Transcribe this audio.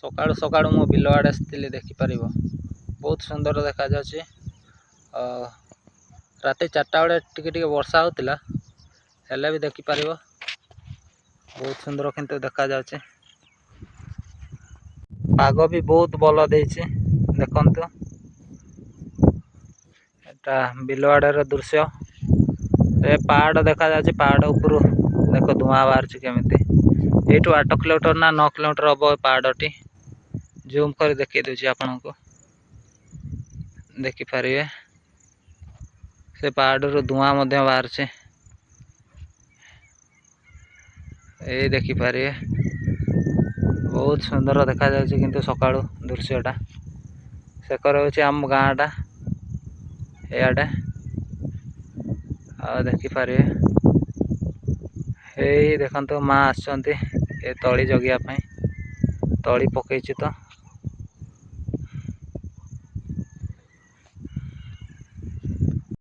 सकाळु सकाळु मो बिल आड़े आसती देखिपर बहुत सुंदर देखा जाଉଛି। राति 4टा बेले टिके वर्षा होता हेले भी देखिपर बहुत सुंदर किंतु देखा जाଉଛି। पाग भी बहुत भल देछि देखंतु एटा बिल आड़े दृश्य ए पहाड़ देखा जाଉଛି। पहाड़ ऊपर देख धुआं बाहर केमिति एठू 8 किलोमीटर ना 9 किलोमीटर हम पहाड़टी जूम कर देखी दूसरी आपण को देखिपर से पहाड़ धुआं बाहर से ये देखिपर बहुत सुंदर देखा जाଉଛି। किंतु सकाळु दृश्यटा सेकर होछि आम गाँटा इे आ देखिपर देखो माँ आसती तली जगिया तली पकई तो